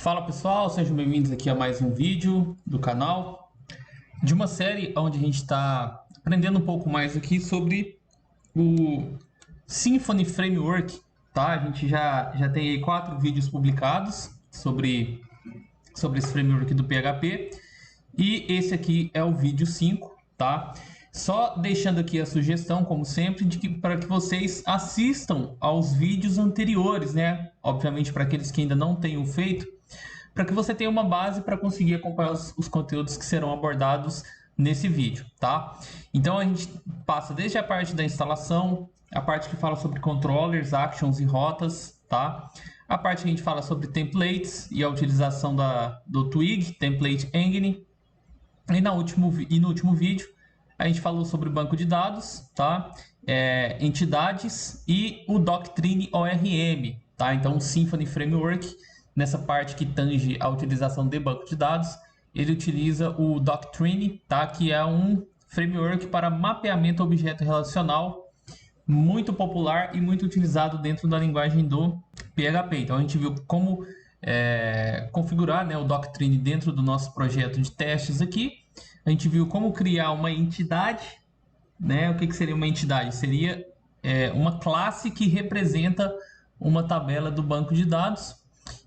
Fala pessoal, sejam bem-vindos aqui a mais um vídeo do canal de uma série onde a gente está aprendendo um pouco mais aqui sobre o Symfony Framework, tá? A gente já tem aí 4 vídeos publicados sobre esse framework do PHP e esse aqui é o vídeo 5, tá? Só deixando aqui a sugestão, como sempre, para que vocês assistam aos vídeos anteriores, né? Obviamente, para aqueles que ainda não tenham feito, para que você tenha uma base para conseguir acompanhar os conteúdos que serão abordados nesse vídeo, tá? Então a gente passa desde a parte da instalação, a parte que fala sobre controllers, actions e rotas, tá? A parte que a gente fala sobre templates e a utilização do Twig, Template Engine. E no último vídeo a gente falou sobre banco de dados, tá? Entidades e o Doctrine ORM, tá? Então o Symfony Framework, nessa parte que tange a utilização de banco de dados, ele utiliza o Doctrine, tá? Que é um framework para mapeamento objeto relacional muito popular e muito utilizado dentro da linguagem do PHP. Então a gente viu como configurar, né, o Doctrine dentro do nosso projeto de testes aqui. A gente viu como criar uma entidade, né? O que seria uma entidade? Seria uma classe que representa uma tabela do banco de dados.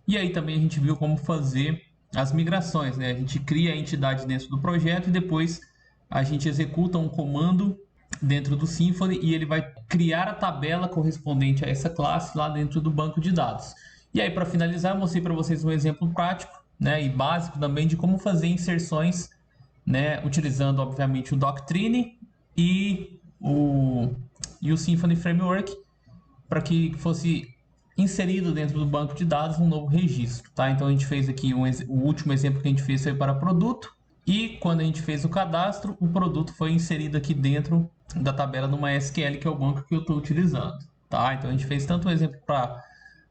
E aí também a gente viu como fazer as migrações, né? A gente cria a entidade dentro do projeto e depois a gente executa um comando dentro do Symfony e ele vai criar a tabela correspondente a essa classe lá dentro do banco de dados. E aí, para finalizar, eu mostrei para vocês um exemplo prático, né, e básico também de como fazer inserções, né, utilizando obviamente o Doctrine e o Symfony Framework, para que fosse inserido dentro do banco de dados um novo registro, tá? Então a gente fez aqui o último exemplo que a gente fez foi para produto, e quando a gente fez o cadastro, o produto foi inserido aqui dentro da tabela do MySQL, que é o banco que eu estou utilizando, tá? Então a gente fez tanto um exemplo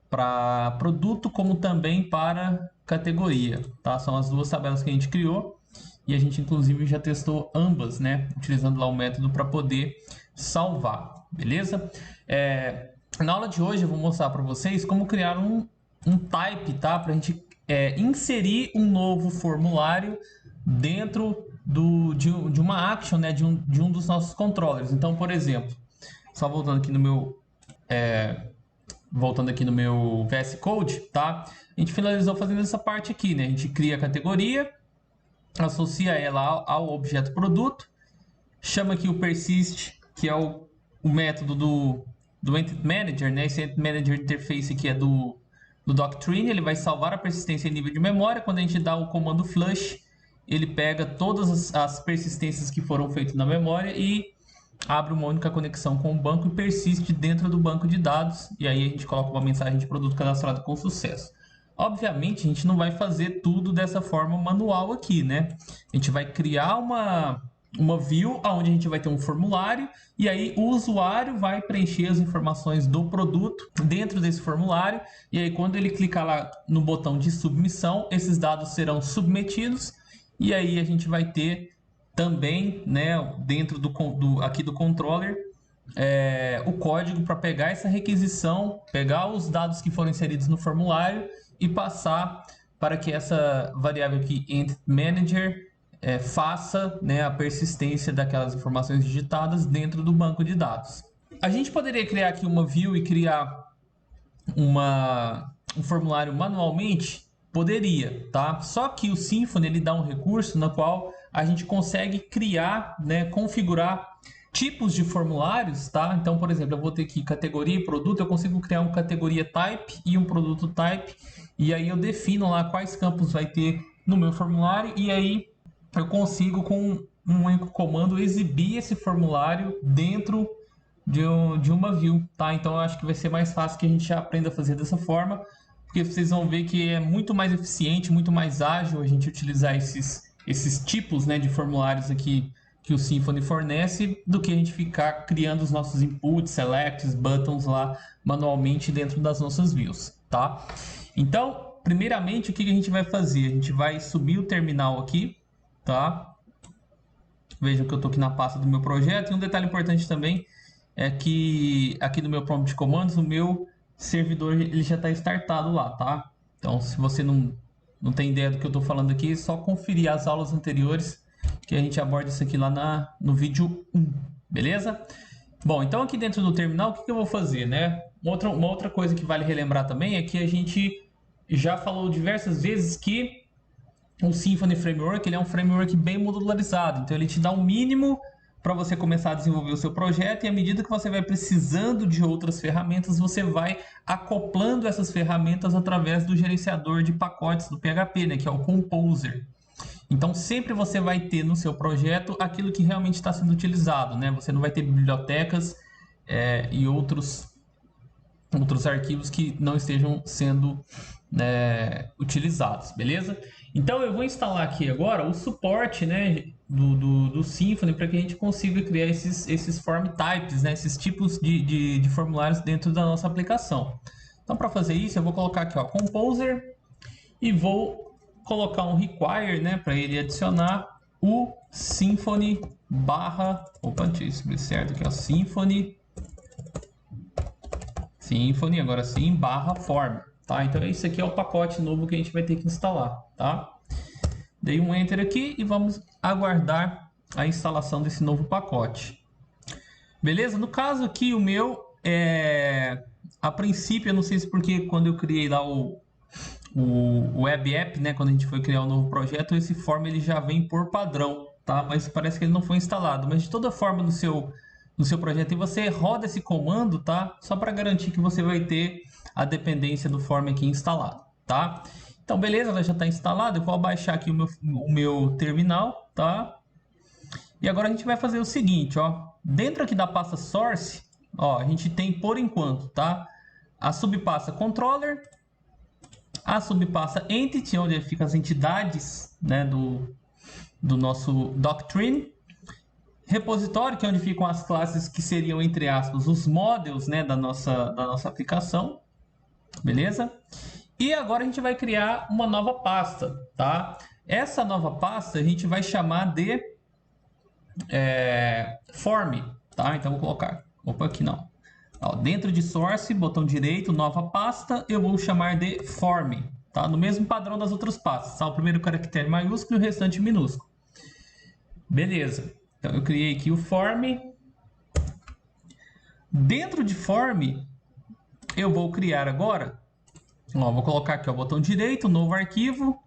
para produto como também para categoria, tá? São as duas tabelas que a gente criou e a gente inclusive já testou ambas, né? Utilizando lá o método para poder salvar, beleza? Na aula de hoje eu vou mostrar para vocês como criar um type, tá? Para a gente inserir um novo formulário dentro de uma action, né? De um dos nossos controllers. Então, por exemplo, só voltando aqui no meu VS Code, tá? A gente finalizou fazendo essa parte aqui, né? A gente cria a categoria, associa ela ao objeto produto, chama aqui o persist, que é o método do Entity Manager, né? Esse Entity Manager Interface aqui é do Doctrine, ele vai salvar a persistência em nível de memória. Quando a gente dá o comando flush, ele pega todas as persistências que foram feitas na memória e abre uma única conexão com o banco e persiste dentro do banco de dados, e aí a gente coloca uma mensagem de produto cadastrado com sucesso. Obviamente, a gente não vai fazer tudo dessa forma manual aqui, né? A gente vai criar uma view onde a gente vai ter um formulário e aí o usuário vai preencher as informações do produto dentro desse formulário, e aí quando ele clicar lá no botão de submissão, esses dados serão submetidos e aí a gente vai ter também, né, dentro aqui do controller, o código para pegar essa requisição, pegar os dados que foram inseridos no formulário e passar para que essa variável aqui, Entity Manager, faça, né, a persistência daquelas informações digitadas dentro do banco de dados. A gente poderia criar aqui uma view e criar um formulário manualmente? Poderia, tá? Só que o Symfony ele dá um recurso no qual a gente consegue criar, né, configurar tipos de formulários, tá? Então, por exemplo, eu vou ter aqui categoria e produto, eu consigo criar uma categoria type e um produto type, e aí eu defino lá quais campos vai ter no meu formulário, e aí eu consigo com um único comando exibir esse formulário dentro de uma view, tá? Então eu acho que vai ser mais fácil que a gente aprenda a fazer dessa forma, porque vocês vão ver que é muito mais eficiente, muito mais ágil a gente utilizar esses tipos, né, de formulários aqui que o Symfony fornece, do que a gente ficar criando os nossos inputs, selects, buttons lá manualmente dentro das nossas views, tá? Então, primeiramente, o que a gente vai fazer? A gente vai subir o terminal aqui, tá? Vejam que eu estou aqui na pasta do meu projeto, e um detalhe importante também é que aqui no meu prompt de comandos, o meu servidor ele já está startado lá, tá? Então, se você não não tem ideia do que eu estou falando aqui, é só conferir as aulas anteriores que a gente aborda isso aqui lá no vídeo 1, beleza? Bom, então aqui dentro do terminal, o que eu vou fazer, né? Uma outra coisa que vale relembrar também é que a gente já falou diversas vezes que o Symfony Framework ele é um framework bem modularizado, então ele te dá um mínimo para você começar a desenvolver o seu projeto, e à medida que você vai precisando de outras ferramentas, você vai acoplando essas ferramentas através do gerenciador de pacotes do PHP, né, que é o Composer. Então sempre você vai ter no seu projeto aquilo que realmente está sendo utilizado, né? Você não vai ter bibliotecas e outros arquivos que não estejam sendo utilizados, beleza? Então eu vou instalar aqui agora o suporte, né, do Symfony para que a gente consiga criar esses form types, né, esses tipos de formulários dentro da nossa aplicação. Então para fazer isso eu vou colocar aqui, ó, Composer, e vou colocar um require, né, para ele adicionar o Symfony barra, opa, deixa eu escrever certo aqui, ó, Symfony, agora sim, barra form, tá? Então esse aqui é o pacote novo que a gente vai ter que instalar, tá? Dei um enter aqui e vamos aguardar a instalação desse novo pacote. Beleza? No caso aqui o meu a princípio, eu não sei se porque quando eu criei lá o web app, né, quando a gente foi criar um novo projeto, esse form ele já vem por padrão, tá? Mas parece que ele não foi instalado. Mas de toda forma no seu projeto, e você roda esse comando, tá? Só para garantir que você vai ter a do form aqui instalado, tá? Então, beleza, ela já está instalada. Eu vou abaixar aqui o meu terminal, tá? E agora a gente vai fazer o seguinte, ó. Dentro aqui da pasta source, ó, a gente tem por enquanto, tá? A subpasta controller, a subpasta entity, onde ficam as entidades, né, do nosso doctrine, repositório, que é onde ficam as classes que seriam, entre aspas, os models, né, da nossa aplicação, beleza? E agora a gente vai criar uma nova pasta, tá? Essa nova pasta a gente vai chamar de form, tá? Então vou colocar, opa, aqui não. Ó, dentro de source, botão direito, nova pasta, eu vou chamar de form, tá? No mesmo padrão das outras pastas, tá? O primeiro caractere maiúsculo e o restante minúsculo. Beleza. Então eu criei aqui o form. Dentro de form, eu vou criar agora, ó, vou colocar aqui o botão direito, novo arquivo.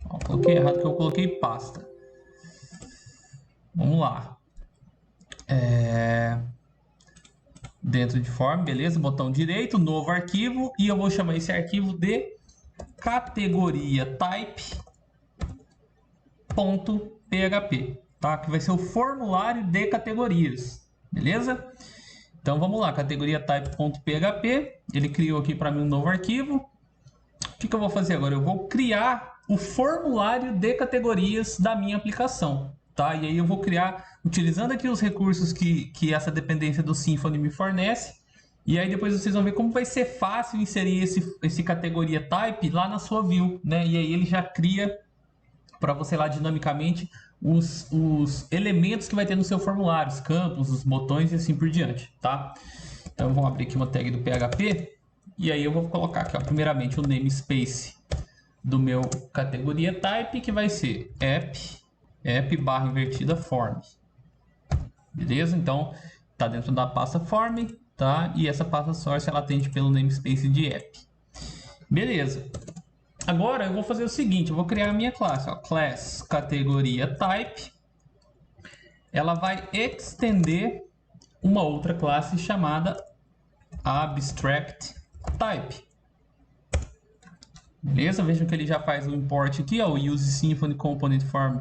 Ó, coloquei errado que eu coloquei pasta. Vamos lá. Dentro de form, beleza? Botão direito, novo arquivo, e eu vou chamar esse arquivo de categoria type.php, tá? Que vai ser o formulário de categorias, beleza? Então vamos lá, categoria type.php, ele criou aqui para mim um novo arquivo. O que eu vou fazer agora? Eu vou criar o formulário de categorias da minha aplicação, tá? E aí eu vou criar, utilizando aqui os recursos que essa dependência do Symfony me fornece, e aí depois vocês vão ver como vai ser fácil inserir esse categoria type lá na sua view, né? E aí ele já cria para você lá dinamicamente os elementos que vai ter no seu formulário, os campos, os botões e assim por diante, tá? Então vamos abrir aqui uma tag do PHP, e aí eu vou colocar aqui, ó, primeiramente o namespace do meu categoria type, que vai ser app barra invertida form. Beleza? Então tá dentro da pasta form, tá? E essa pasta source ela atende pelo namespace de app. Beleza. Agora eu vou fazer o seguinte, eu vou criar a minha classe, ó, class categoria type. Ela vai extender uma outra classe chamada abstract type. Beleza? Vejam que ele já faz o import aqui, ó, o use Symfony component form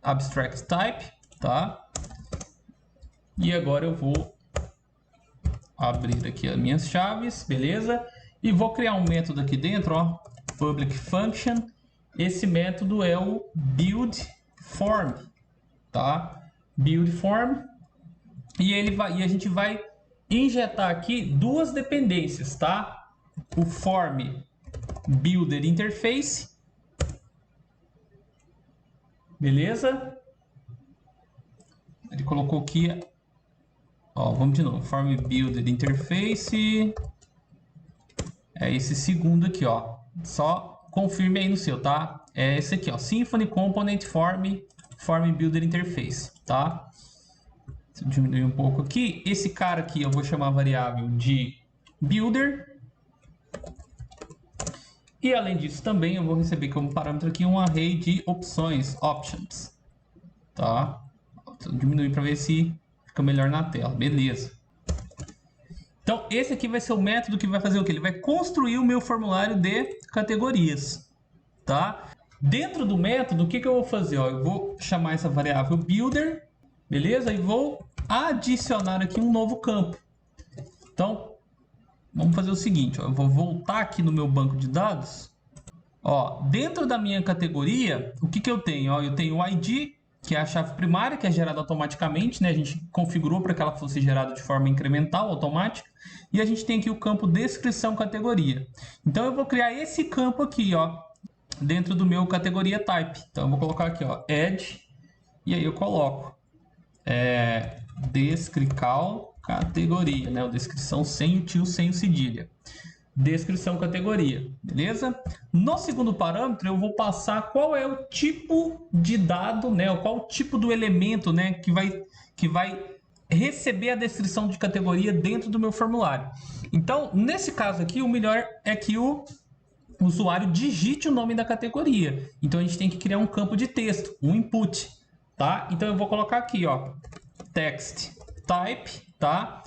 abstract type, tá? E agora eu vou abrir aqui as minhas chaves, beleza? E vou criar um método aqui dentro, ó, public function. Esse método é o build form, tá? Build form. E a gente vai injetar aqui duas dependências, tá? O form builder interface, beleza? Ele colocou aqui, ó, vamos de novo, form builder interface, é esse segundo aqui, ó, só confirme aí no seu, tá? É esse aqui, ó, Symfony Component Form Builder Interface, tá? Deixa eu diminuir um pouco aqui. Esse cara aqui eu vou chamar a variável de Builder. E além disso também eu vou receber como parâmetro aqui um array de opções, options, tá? Vou diminuir para ver se fica melhor na tela, beleza. Então esse aqui vai ser o método que vai fazer o que? Ele vai construir o meu formulário de categorias, tá? Dentro do método, o que eu vou fazer? Ó, eu vou chamar essa variável builder, beleza? E vou adicionar aqui um novo campo. Então, vamos fazer o seguinte, ó, eu vou voltar aqui no meu banco de dados. Ó, dentro da minha categoria, o que eu tenho? Ó, eu tenho o ID, que é a chave primária, que é gerada automaticamente, né? A gente configurou para que ela fosse gerada de forma incremental, automática. E a gente tem aqui o campo descrição categoria. Então, eu vou criar esse campo aqui, ó, dentro do meu categoria type. Então, eu vou colocar aqui, ó, add, e aí eu coloco descrical categoria, né? O descrição sem o tio, sem o cedilha. Descrição categoria, beleza? No segundo parâmetro, eu vou passar qual é o tipo de dado, né? Qual o tipo do elemento, né? Que vai receber a descrição de categoria dentro do meu formulário. Então, nesse caso aqui, o melhor é que o usuário digite o nome da categoria. Então, a gente tem que criar um campo de texto, um input, tá? Então, eu vou colocar aqui, ó, text type, tá?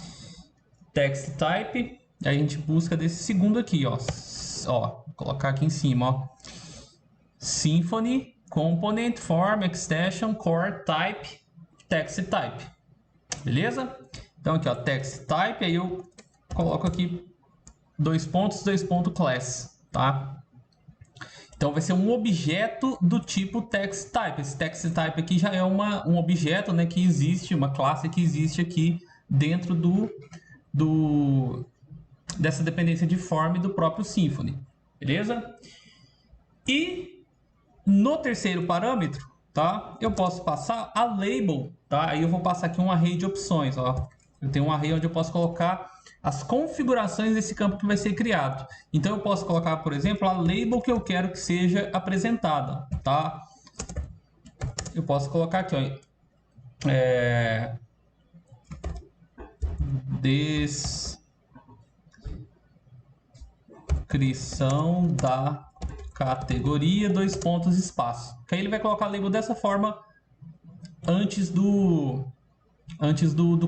Text type. Aí a gente busca desse segundo aqui, ó. Vou colocar aqui em cima, ó. Symfony Component Form Extension Core Type Text Type. Beleza? Então aqui, ó, Text Type, aí eu coloco aqui dois pontos class, tá? Então vai ser um objeto do tipo Text Type. Esse Text Type aqui já é um objeto, né, que existe, uma classe que existe aqui dentro dessa dependência de form do próprio Symfony, beleza? E no terceiro parâmetro, tá? Eu posso passar a label, tá? Aí eu vou passar aqui um array de opções, ó. Eu tenho um array onde eu posso colocar as configurações desse campo que vai ser criado. Então eu posso colocar, por exemplo, a label que eu quero que seja apresentada, tá? Eu posso colocar aqui, ó, descrição da categoria, dois pontos, espaço. Que aí ele vai colocar a label dessa forma antes do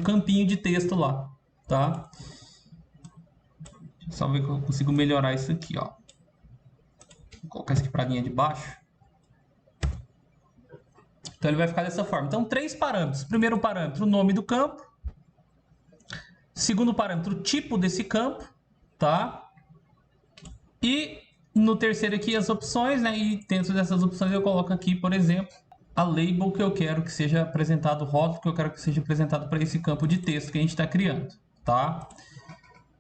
campinho de texto lá, tá? Deixa eu só ver que eu consigo melhorar isso aqui, ó. Vou colocar isso aqui para a linha de baixo. Então ele vai ficar dessa forma. Então, três parâmetros. Primeiro parâmetro, o nome do campo. Segundo parâmetro, o tipo desse campo, tá? E no terceiro aqui as opções, né? E dentro dessas opções eu coloco aqui, por exemplo, a label que eu quero que seja apresentado, o rótulo que eu quero que seja apresentado para esse campo de texto que a gente está criando, tá?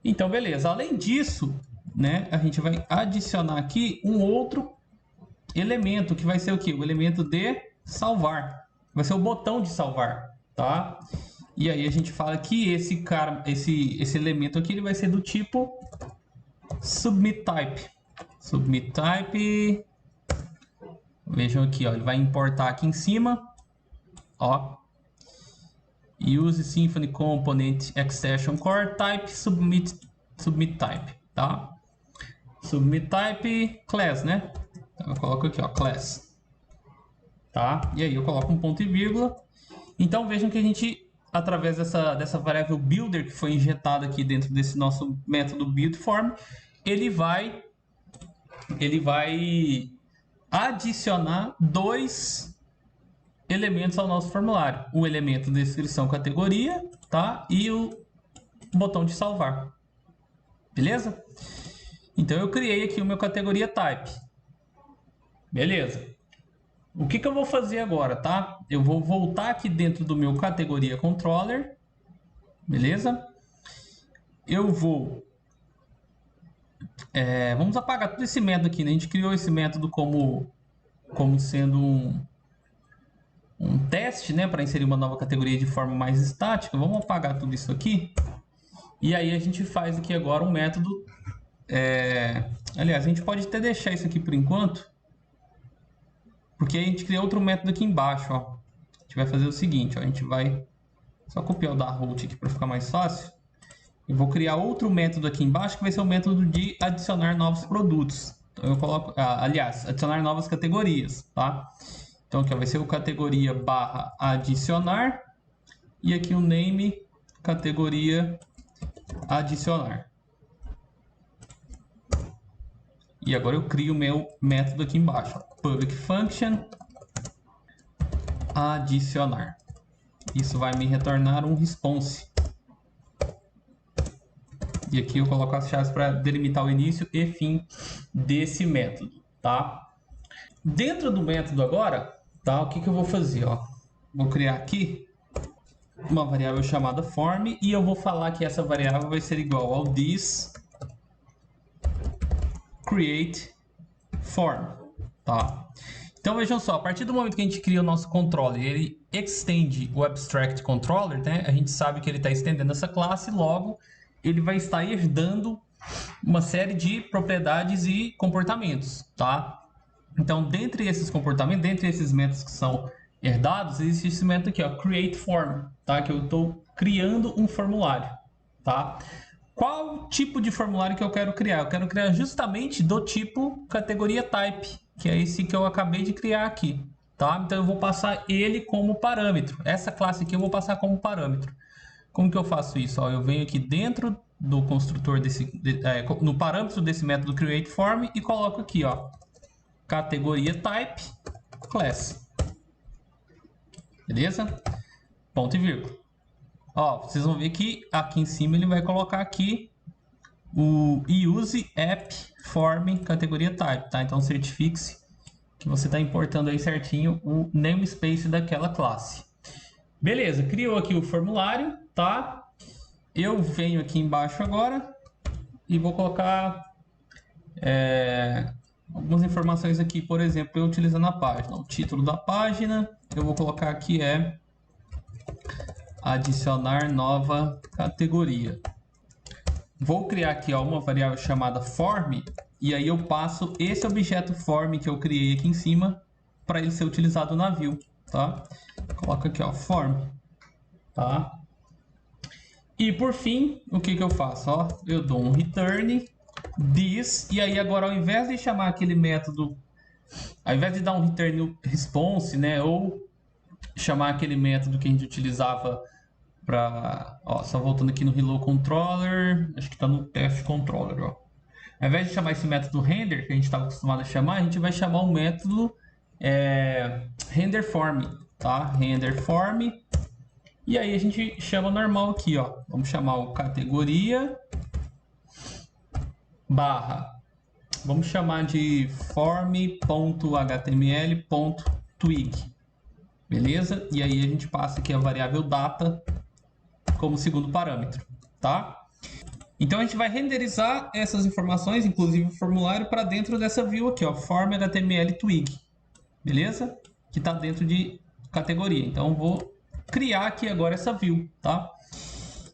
Então, beleza. Além disso, né? A gente vai adicionar aqui um outro elemento que vai ser o quê? O elemento de salvar. Vai ser o botão de salvar, tá? E aí a gente fala que esse elemento aqui ele vai ser do tipo submit type. Submit type. Vejam aqui, ó, ele vai importar aqui em cima, ó. Use Symfony Component Extension Core Type submit type, tá? Submit type class, né? Então eu coloco aqui, ó, class. Tá? E aí eu coloco um ponto e vírgula. Então vejam que a gente, através dessa variável builder que foi injetada aqui dentro desse nosso método buildForm, ele vai adicionar dois elementos ao nosso formulário. O elemento descrição categoria, tá? E o botão de salvar. Beleza? Então eu criei aqui o meu categoria type. Beleza. O que eu vou fazer agora, tá? Eu vou voltar aqui dentro do meu categoria controller. Beleza? Eu vou... vamos apagar todo esse método aqui, né? A gente criou esse método como sendo um teste, né? Para inserir uma nova categoria de forma mais estática. Vamos apagar tudo isso aqui. E aí a gente faz aqui agora um método Aliás, a gente pode até deixar isso aqui por enquanto, porque a gente cria outro método aqui embaixo, ó. A gente vai fazer o seguinte, ó, a gente vai só copiar o da root aqui para ficar mais fácil. Eu vou criar outro método aqui embaixo que vai ser o método de adicionar novos produtos. Então eu coloco, aliás, adicionar novas categorias, tá? Então aqui vai ser o categoria barra adicionar e aqui o name categoria adicionar. E agora eu crio o meu método aqui embaixo, ó, public function adicionar. Isso vai me retornar um response. E aqui eu coloco as chaves para delimitar o início e fim desse método, tá? Dentro do método agora, tá? O que eu vou fazer, ó? Vou criar aqui uma variável chamada form e eu vou falar que essa variável vai ser igual ao this create form, tá? Então vejam só, a partir do momento que a gente cria o nosso controller, ele extende o abstract controller, né? A gente sabe que ele está estendendo essa classe, logo ele vai estar herdando uma série de propriedades e comportamentos, tá? Então, dentre esses comportamentos, dentre esses métodos que são herdados, existe esse método aqui, ó, create form, tá? Que eu estou criando um formulário, tá? Qual tipo de formulário que eu quero criar? Eu quero criar justamente do tipo categoria type, que é esse que eu acabei de criar aqui, tá? Então eu vou passar ele como parâmetro. Essa classe aqui eu vou passar como parâmetro. Como que eu faço isso? Ó, eu venho aqui dentro do construtor no parâmetro desse método createForm e coloco aqui, ó, categoria type class. Beleza? Ponto e vírgula. Ó, vocês vão ver que aqui em cima ele vai colocar aqui o use app form categoria type, tá? Então certifique-se que você está importando aí certinho o namespace daquela classe. Beleza, criou aqui o formulário, tá? Eu venho aqui embaixo agora e vou colocar algumas informações aqui, por exemplo, eu utilizando a página. O título da página, eu vou colocar aqui adicionar nova categoria. Vou criar aqui uma variável chamada form e aí eu passo esse objeto form que eu criei aqui em cima para ele ser utilizado na view, tá? Coloco aqui, ó, form, tá? E por fim, o que eu faço? Ó, eu dou um return this e aí agora ao invés de chamar aquele método, ao invés de dar um return response, né, ou chamar aquele método que a gente utilizava para, só voltando aqui no hello controller, acho que está no test controller, ó. Ao invés de chamar esse método render que a gente estava acostumado a chamar, a gente vai chamar o método render form, tá? Render form. E aí a gente chama normal aqui, ó. Vamos chamar o categoria barra. Vamos chamar de form.html.twig. Beleza? E aí a gente passa aqui a variável data como segundo parâmetro, tá? Então a gente vai renderizar essas informações, inclusive o formulário, para dentro dessa view aqui, ó, form.html.twig. Beleza? Que está dentro de categoria. Então eu vou criar aqui agora essa view, tá?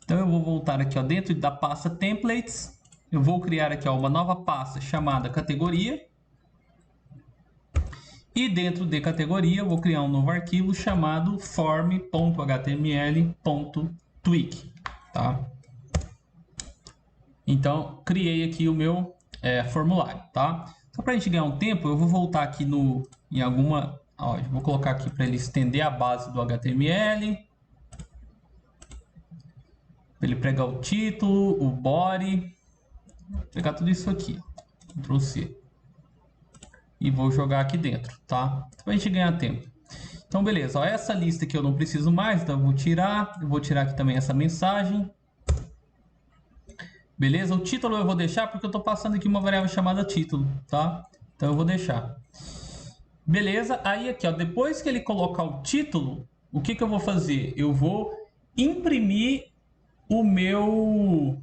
Então eu vou voltar aqui, ó, dentro da pasta templates, eu vou criar aqui, ó, uma nova pasta chamada categoria. E dentro de categoria eu vou criar um novo arquivo chamado form.html.twig, tá? Então criei aqui o meu formulário, tá? Só para a gente ganhar um tempo, eu vou voltar aqui em alguma... Ó, eu vou colocar aqui para ele estender a base do HTML. Para ele pegar o título, o body. Vou pegar tudo isso aqui. Ctrl C. E vou jogar aqui dentro, tá? Para a gente ganhar tempo. Então, beleza. Ó, essa lista aqui eu não preciso mais, então eu vou tirar. Eu vou tirar aqui também essa mensagem. Beleza? O título eu vou deixar porque eu estou passando aqui uma variável chamada título, tá? Então eu vou deixar. Beleza, aí aqui, ó, depois que ele colocar o título, o que eu vou fazer? Eu vou imprimir o meu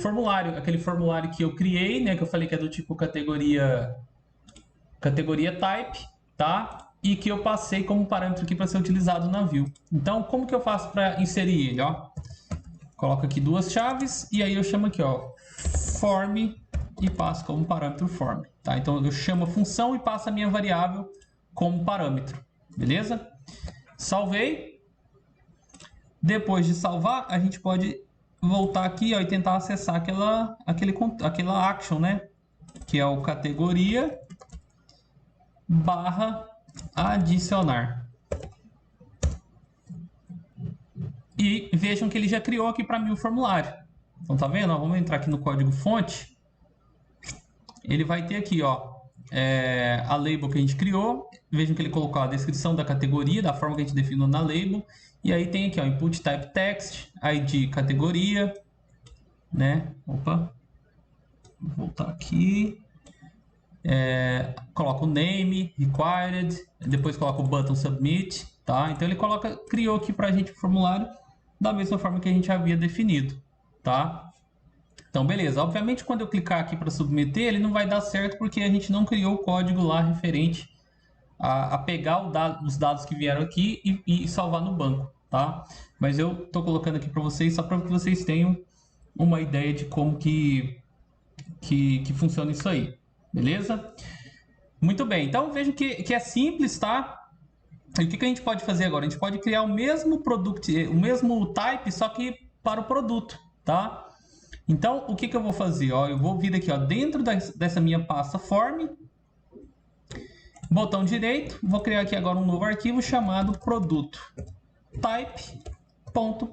formulário, aquele formulário que eu criei, né, que eu falei que é do tipo categoria type, tá? E que eu passei como parâmetro aqui para ser utilizado na view. Então, como que eu faço para inserir ele, ó? Coloco aqui duas chaves e aí eu chamo aqui, ó, form e passo como parâmetro form, tá? Então eu chamo a função e passo a minha variável como parâmetro, beleza? Salvei. Depois de salvar, a gente pode voltar aqui, ó, e tentar acessar aquela action, né? Que é o categoria barra adicionar. E vejam que ele já criou aqui para mim o formulário. Então tá vendo? Ó, vamos entrar aqui no código fonte. Ele vai ter aqui, ó, a label que a gente criou. Vejam que ele colocou a descrição da categoria, da forma que a gente definiu na label. E aí tem aqui, ó, input type text, ID categoria, né? Opa, vou voltar aqui. Coloca o name, required, depois coloca o button submit, tá? Então ele criou aqui pra gente o formulário da mesma forma que a gente havia definido, tá? Então, beleza. Obviamente, quando eu clicar aqui para submeter, ele não vai dar certo porque a gente não criou o código lá referente a pegar os dados que vieram aqui e salvar no banco, tá? Mas eu tô colocando aqui para vocês só para que vocês tenham uma ideia de como que funciona isso aí, beleza? Muito bem. Então, vejo que é simples, tá? E o que a gente pode fazer agora? A gente pode criar o mesmo produto, o mesmo type, só que para o produto, tá? Então, o que eu vou fazer? Ó, eu vou vir aqui, ó, dentro dessa minha pasta form, botão direito, vou criar aqui agora um novo arquivo chamado produto type.php.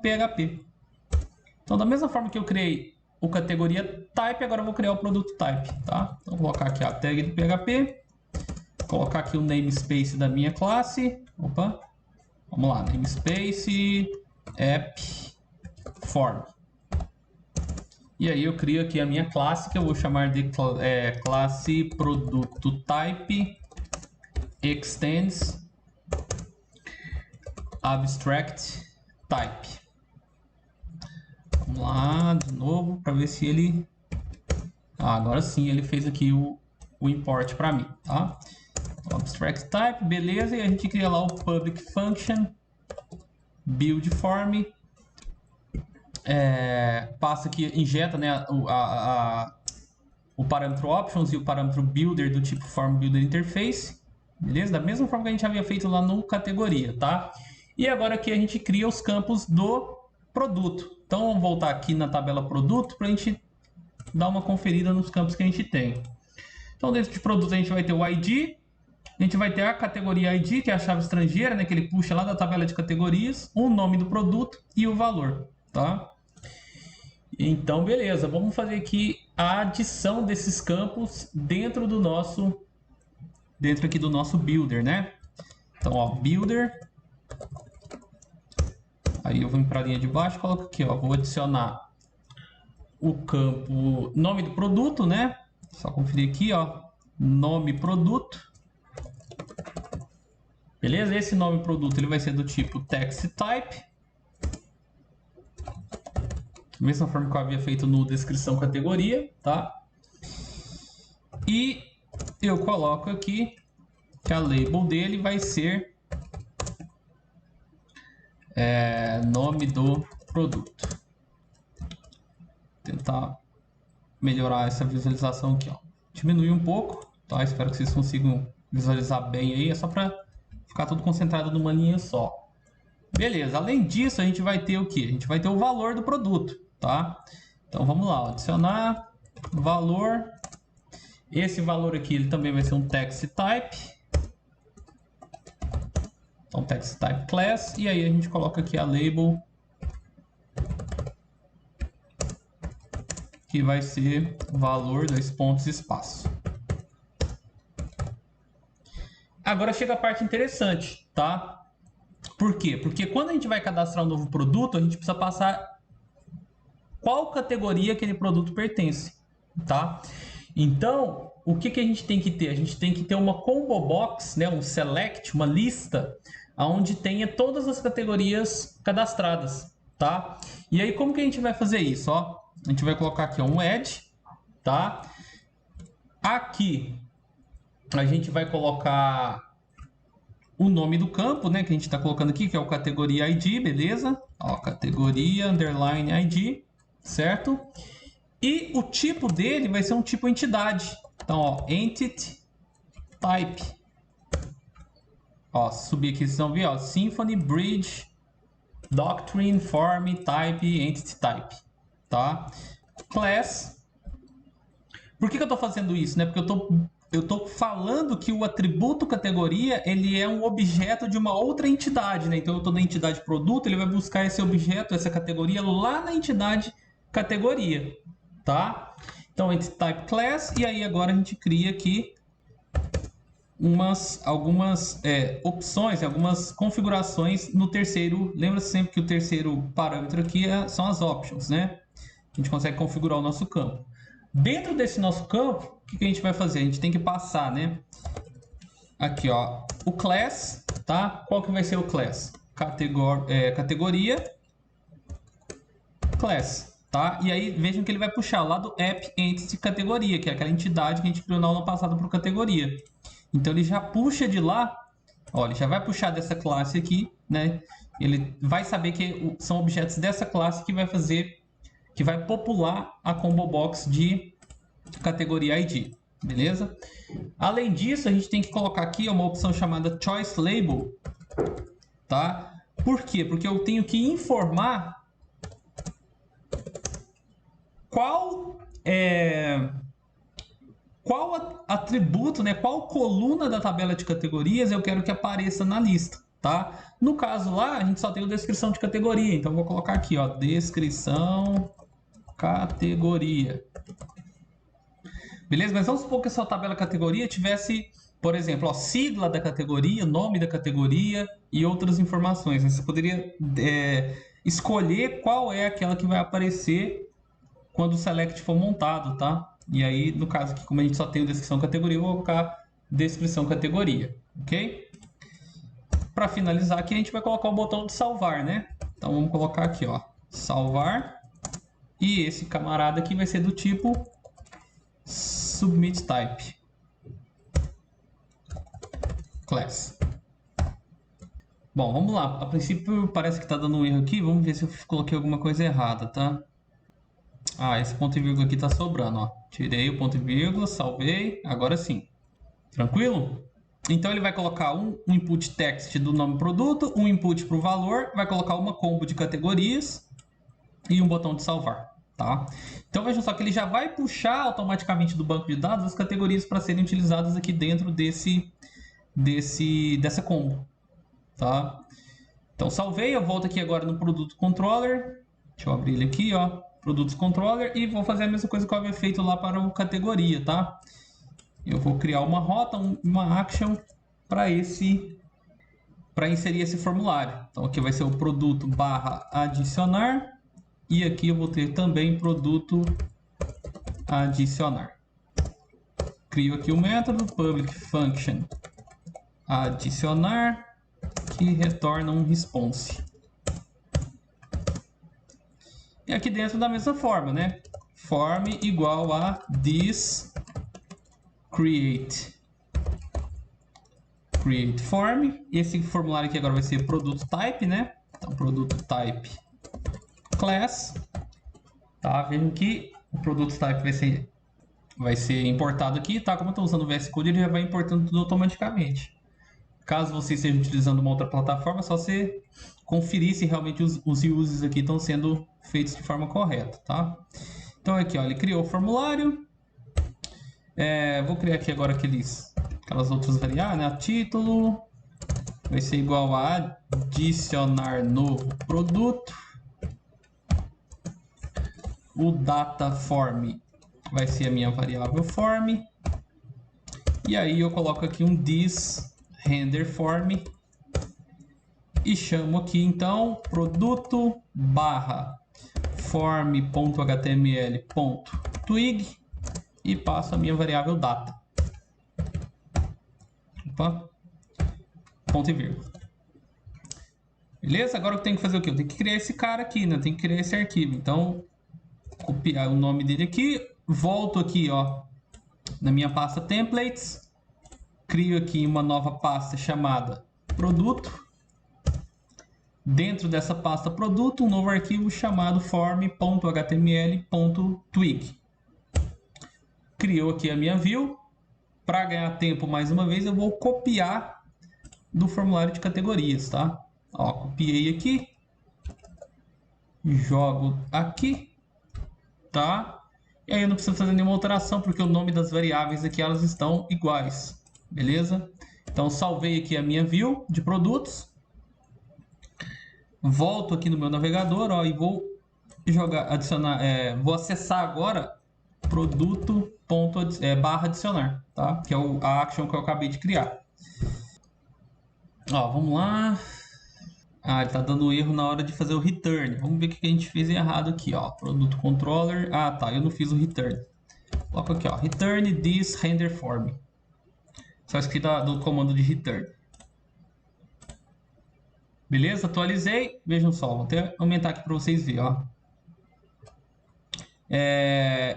Então, da mesma forma que eu criei o categoria type, agora eu vou criar o produto type, tá? Então, vou colocar aqui a tag do PHP, colocar aqui o namespace da minha classe. Opa, vamos lá, namespace app form. E aí eu crio aqui a minha classe, que eu vou chamar de classe produto type extends abstract type. Vamos lá de novo para ver se ele... agora sim ele fez aqui o import para mim, tá? Então, abstract type, beleza, e a gente cria lá o public function build form. Passa aqui, injeta, né, o parâmetro options e o parâmetro builder do tipo form builder interface, beleza? Da mesma forma que a gente havia feito lá no categoria, tá? E agora aqui a gente cria os campos do produto. Então vamos voltar aqui na tabela produto para a gente dar uma conferida nos campos que a gente tem. Então dentro de produto a gente vai ter o ID, a gente vai ter a categoria ID, que é a chave estrangeira, né, que ele puxa lá da tabela de categorias, o nome do produto e o valor, tá? Então, beleza, vamos fazer aqui a adição desses campos dentro aqui do nosso builder, né? Então, ó, builder. Aí eu vou para a linha de baixo, coloco aqui, ó, vou adicionar o campo nome do produto, né? Só conferir aqui, ó, nome produto. Beleza? Esse nome produto ele vai ser do tipo text type. Mesma forma que eu havia feito no descrição categoria, tá? E eu coloco aqui que a label dele vai ser nome do produto. Tentar melhorar essa visualização aqui, ó. Diminuir um pouco, tá? Espero que vocês consigam visualizar bem aí. É só para ficar tudo concentrado numa linha só. Beleza. Além disso, a gente vai ter o que? A gente vai ter o valor do produto, tá? Então vamos lá, ó. Adicionar valor. Esse valor aqui ele também vai ser um text type. Então text type class. E aí a gente coloca aqui a label, que vai ser valor, dois pontos, espaço. Agora chega a parte interessante, tá? Por quê? Porque quando a gente vai cadastrar um novo produto, a gente precisa passar qual categoria aquele produto pertence, tá? Então, o que a gente tem que ter? A gente tem que ter uma combo box, né? Um select, uma lista, onde tenha todas as categorias cadastradas, tá? E aí, como que a gente vai fazer isso? Ó, a gente vai colocar aqui um add, tá? Aqui, a gente vai colocar o nome do campo, né? Que a gente está colocando aqui, que é o categoria ID, beleza? Ó, categoria underline ID, certo? E o tipo dele vai ser um tipo entidade. Então, ó, entity type. Ó, subir aqui, vocês vão ver, ó, Symfony, Bridge, Doctrine, Form, Type, Entity Type, tá? Class. Por que eu tô fazendo isso, né? Porque eu tô falando que o atributo categoria, ele é um objeto de uma outra entidade, né? Então eu tô na entidade produto, ele vai buscar esse objeto, essa categoria lá na entidade categoria, tá? Então Entity Type Class, e aí agora a gente cria aqui algumas opções, algumas configurações no terceiro. Lembra sempre que o terceiro parâmetro aqui são as options, né? A gente consegue configurar o nosso campo. Dentro desse nosso campo, o que a gente vai fazer? A gente tem que passar, né? Aqui, ó, o class, tá? Qual que vai ser o class? Categoria class, tá? E aí vejam que ele vai puxar lá do app entity categoria, que é aquela entidade que a gente criou na aula passada para categoria. Então ele já puxa de lá, ó, ele já vai puxar dessa classe aqui, né? Ele vai saber que são objetos dessa classe que vai fazer, que vai popular a combo box de categoria ID, beleza? Além disso, a gente tem que colocar aqui uma opção chamada choice label, tá? Por quê? Porque eu tenho que informar qual atributo, né, qual coluna da tabela de categorias eu quero que apareça na lista, tá? No caso lá, a gente só tem o descrição de categoria, então vou colocar aqui, ó, descrição categoria. Beleza? Mas vamos supor que essa tabela categoria tivesse, por exemplo, ó, sigla da categoria, nome da categoria e outras informações. Você poderia escolher qual é aquela que vai aparecer quando o select for montado, tá? E aí, no caso aqui, como a gente só tem o descrição categoria, eu vou colocar descrição categoria, ok? Para finalizar aqui, a gente vai colocar o botão de salvar, né? Então vamos colocar aqui, ó, salvar. E esse camarada aqui vai ser do tipo submit type class. Bom, vamos lá. A princípio parece que está dando um erro aqui. Vamos ver se eu coloquei alguma coisa errada, tá? Ah, esse ponto e vírgula aqui tá sobrando, ó. Tirei o ponto e vírgula, salvei. Agora sim. Tranquilo? Então ele vai colocar um input text do nome produto, um input para o valor, vai colocar uma combo de categorias e um botão de salvar, tá? Então vejam só que ele já vai puxar automaticamente do banco de dados as categorias para serem utilizadas aqui dentro dessa combo, tá? Então salvei, eu volto aqui agora no produto controller. Deixa eu abrir ele aqui, ó, produtos controller, e vou fazer a mesma coisa que eu havia feito lá para o categoria, tá? Eu vou criar uma rota, uma action para inserir esse formulário. Então aqui vai ser o produto barra adicionar, e aqui eu vou ter também produto adicionar. Crio aqui o método public function adicionar, que retorna um response. E aqui dentro da mesma forma, né? Form igual a this create form. Esse formulário aqui agora vai ser produto type, né? Então produto type class, tá? Vejam que o produto type vai ser importado aqui, tá? Como eu estou usando o VS Code, ele já vai importando tudo automaticamente. Caso você esteja utilizando uma outra plataforma, é só você conferir se realmente os uses aqui estão sendo feitos de forma correta, tá? Então aqui, ó, ele criou o formulário. Vou criar aqui agora aquelas outras variáveis, né? Título vai ser igual a adicionar novo produto. O data form vai ser a minha variável form. E aí eu coloco aqui um this render form e chamo aqui então produto barra form.html.twig e passo a minha variável data. Opa. Ponto e vírgula. Beleza? Agora eu tenho que fazer o quê? Eu tenho que criar esse cara aqui, né? Eu tenho que criar esse arquivo. Então, copiar o nome dele aqui, volto aqui, ó, na minha pasta templates, crio aqui uma nova pasta chamada produto, dentro dessa pasta produto, um novo arquivo chamado form.html.twig. Criou aqui a minha view. Para ganhar tempo mais uma vez, eu vou copiar do formulário de categorias, tá? Ó, copiei aqui, jogo aqui, tá? E aí eu não preciso fazer nenhuma alteração, porque o nome das variáveis aqui, elas estão iguais, beleza? Então, salvei aqui a minha view de produtos. Volto aqui no meu navegador, ó, e vou adicionar, vou acessar agora produto barra adicionar, tá? Que é a action que eu acabei de criar. Ó, vamos lá. Ah, ele tá dando erro na hora de fazer o return. Vamos ver o que a gente fez errado aqui, ó. Produto controller. Ah, tá. Eu não fiz o return. Coloca aqui, ó. Return this render form. Só escrito do comando de return. Beleza? Atualizei. Vejam só. Vou até aumentar aqui para vocês verem, ó.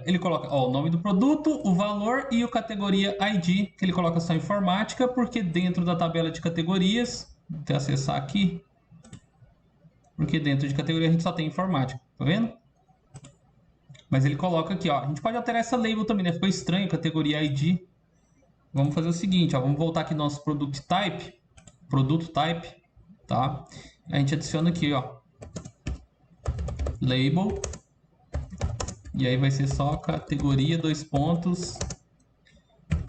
Ele coloca o nome do produto, o valor e o categoria ID, que ele coloca só informática, porque dentro da tabela de categorias, vou até acessar aqui, porque dentro de categoria a gente só tem informática, tá vendo? Mas ele coloca aqui, ó, a gente pode alterar essa label também, né? Ficou estranho, categoria ID. Vamos fazer o seguinte, ó, vamos voltar aqui no nosso produto type, tá? A gente adiciona aqui, ó, label. E aí vai ser só categoria, 2 pontos.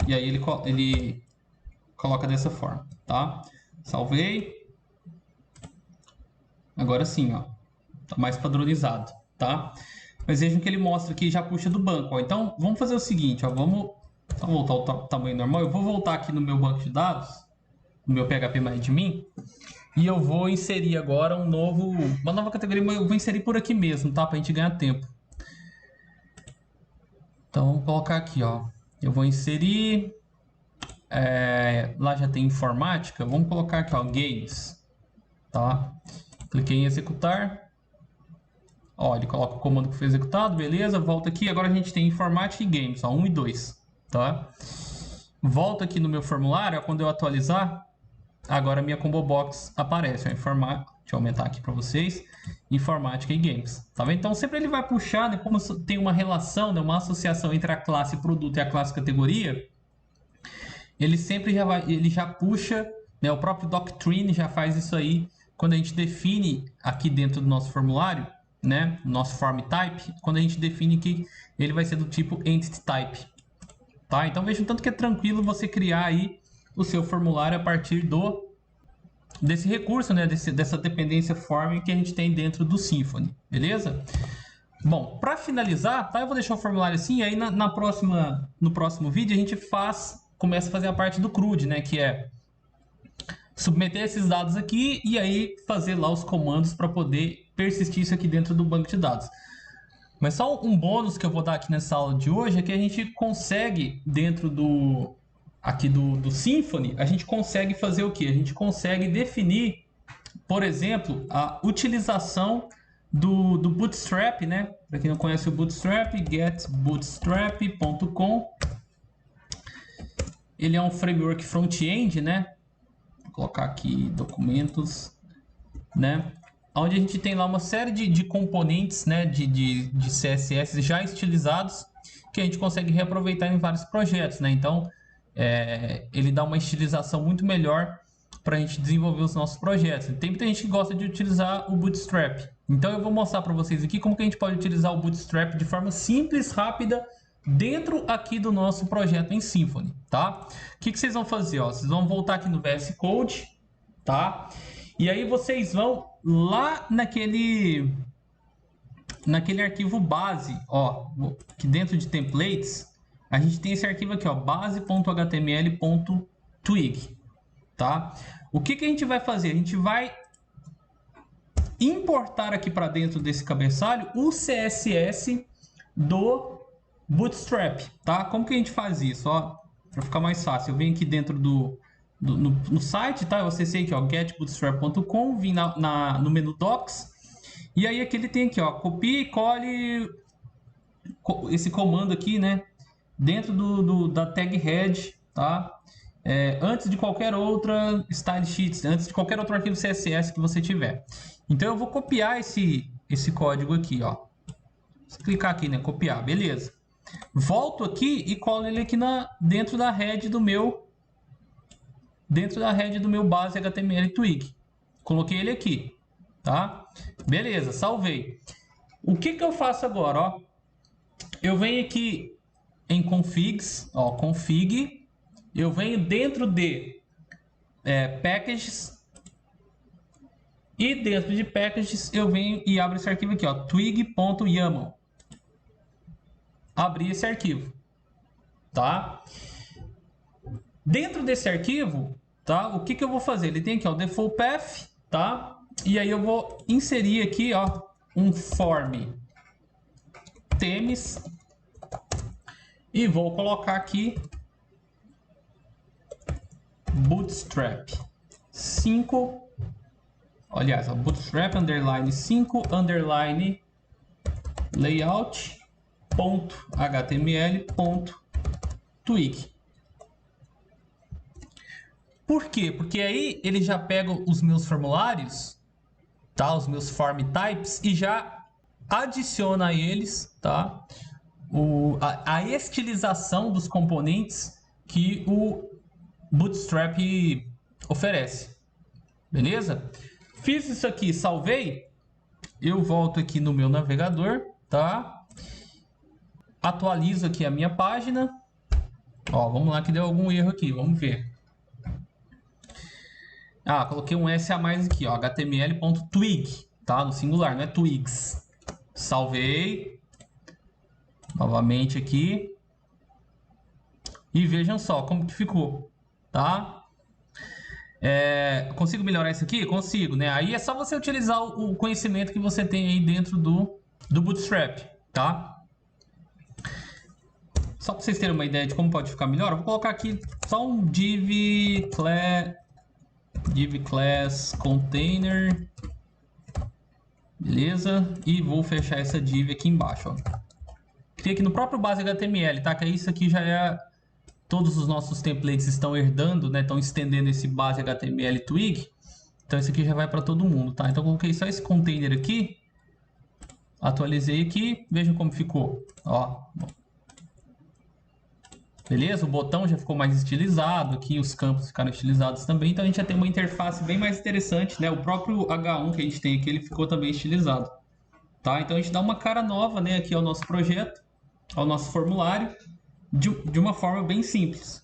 E aí ele coloca dessa forma, tá? Salvei. Agora sim, ó. Tá mais padronizado, tá? Mas vejam que ele mostra aqui, já puxa do banco, ó. Então, vamos fazer o seguinte, ó. Vamos só voltar ao tamanho normal. Eu vou voltar aqui no meu banco de dados, no meu PHP-MyAdmin. E eu vou inserir agora uma nova categoria, mas eu vou inserir por aqui mesmo, tá? Pra gente ganhar tempo. Então, vamos colocar aqui, ó. Eu vou inserir... lá já tem informática. Vamos colocar aqui, ó, games. Tá? Cliquei em executar. Ó, ele coloca o comando que foi executado, beleza. Volta aqui. Agora a gente tem informática e games, ó, 1 e 2. Tá? Volta aqui no meu formulário, ó, quando eu atualizar, agora a minha combo box aparece, ó, Deixa eu aumentar aqui para vocês. Informática e games, tá vendo? Então sempre ele vai puxar, né, como tem uma relação, né, uma associação entre a classe produto e a classe categoria, ele sempre já puxa, né, o próprio Doctrine já faz isso aí quando a gente define aqui dentro do nosso formulário, né, nosso form type, quando a gente define que ele vai ser do tipo entity type, tá? Então vejam tanto que é tranquilo você criar aí o seu formulário a partir desse recurso, né, dessa dependência form que a gente tem dentro do Symfony, beleza? Bom, para finalizar, tá, eu vou deixar o formulário assim, e aí no próximo vídeo a gente começa a fazer a parte do CRUD, né, que é submeter esses dados aqui e aí fazer lá os comandos para poder persistir isso aqui dentro do banco de dados. Mas só um bônus que eu vou dar aqui nessa aula de hoje é que a gente consegue, dentro do Symfony, a gente consegue fazer o quê? A gente consegue definir, por exemplo, a utilização do Bootstrap, né? Para quem não conhece o Bootstrap, getbootstrap.com. Ele é um framework front-end, né? Vou colocar aqui documentos, né? Onde a gente tem lá uma série de componentes, né? De CSS já estilizados que a gente consegue reaproveitar em vários projetos, né? Então, ele dá uma estilização muito melhor para a gente desenvolver os nossos projetos. Tem muita gente que gosta de utilizar o Bootstrap. Então eu vou mostrar para vocês aqui como que a gente pode utilizar o Bootstrap de forma simples, rápida, dentro aqui do nosso projeto em Symfony, tá? O que vocês vão fazer? Ó? Vocês vão voltar aqui no VS Code, tá? E aí vocês vão lá naquele arquivo base, ó, que dentro de templates, a gente tem esse arquivo aqui, ó, base.html.twig, tá? O que a gente vai fazer? A gente vai importar aqui para dentro desse cabeçalho o CSS do Bootstrap, tá? Como que a gente faz isso? Ó, para ficar mais fácil, eu venho aqui dentro no site, tá? Eu acessei aqui, ó, getbootstrap.com, vim no menu Docs, e aí aqui ele tem aqui, ó, copia e cole esse comando aqui, né? Dentro da tag head, tá? antes de qualquer outra style sheet, antes de qualquer outro arquivo CSS que você tiver. Então eu vou copiar esse código aqui, ó. Vou clicar aqui, né? Copiar, beleza. Volto aqui e colo ele aqui dentro da head do meu base HTML Twig. Coloquei ele aqui, tá? Beleza, salvei. O que eu faço agora, ó? Eu venho aqui em configs, ó, config. Eu venho dentro de packages. E dentro de packages eu venho e abro esse arquivo aqui, ó, twig.yaml. Abrir esse arquivo, tá? Dentro desse arquivo, tá? O que eu vou fazer? Ele tem aqui, ó, default path, tá? E aí eu vou inserir aqui, ó, um form themes e vou colocar aqui bootstrap 5. Aliás, bootstrap underline 5 underline layout ponto html ponto twig. Por quê? Porque aí ele já pega os meus formulários, tá? Os meus form types e já adiciona a eles, tá? A estilização dos componentes que o Bootstrap oferece. Beleza? Fiz isso aqui, salvei. Eu volto aqui no meu navegador, tá? Atualizo aqui a minha página. Ó, vamos lá que deu algum erro aqui, vamos ver. Ah, coloquei um S a mais aqui, ó, html.twig, tá? No singular, não é twigs. Salvei. Novamente aqui. E vejam só como que ficou, tá? Consigo melhorar isso aqui? Consigo, né? Aí é só você utilizar o conhecimento que você tem aí dentro do Bootstrap, tá? Só para vocês terem uma ideia de como pode ficar melhor, eu vou colocar aqui só um div class container, beleza? E vou fechar essa div aqui embaixo, ó. Tem aqui no próprio base HTML, tá? Que isso aqui já é... Todos os nossos templates estão herdando, né? Estão estendendo esse base HTML Twig. Então isso aqui já vai para todo mundo, tá? Então eu coloquei só esse container aqui. Atualizei aqui. Vejam como ficou, ó. Beleza? O botão já ficou mais estilizado. Aqui os campos ficaram estilizados também. Então a gente já tem uma interface bem mais interessante, né? O próprio H1 que a gente tem aqui, ele ficou também estilizado, tá? Então a gente dá uma cara nova, né? Aqui ao nosso projeto, ao nosso formulário. De uma forma bem simples.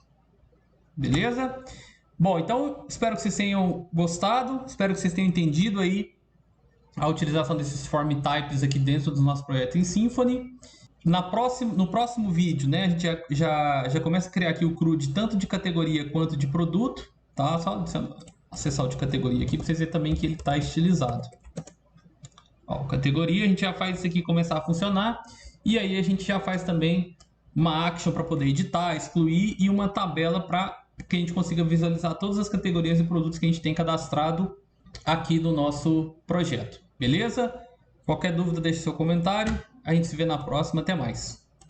Beleza? Bom, então espero que vocês tenham gostado. Espero que vocês tenham entendido aí a utilização desses form types aqui dentro do nosso projeto em Symfony. No próximo vídeo, né, a gente já começa a criar aqui o CRUD tanto de categoria quanto de produto. Tá? Só acessar o de categoria aqui para vocês verem também que ele está estilizado. Ó, categoria, a gente já faz isso aqui começar a funcionar. E aí a gente já faz também uma action para poder editar, excluir e uma tabela para que a gente consiga visualizar todas as categorias e produtos que a gente tem cadastrado aqui no nosso projeto. Beleza? Qualquer dúvida, deixe seu comentário. A gente se vê na próxima. Até mais.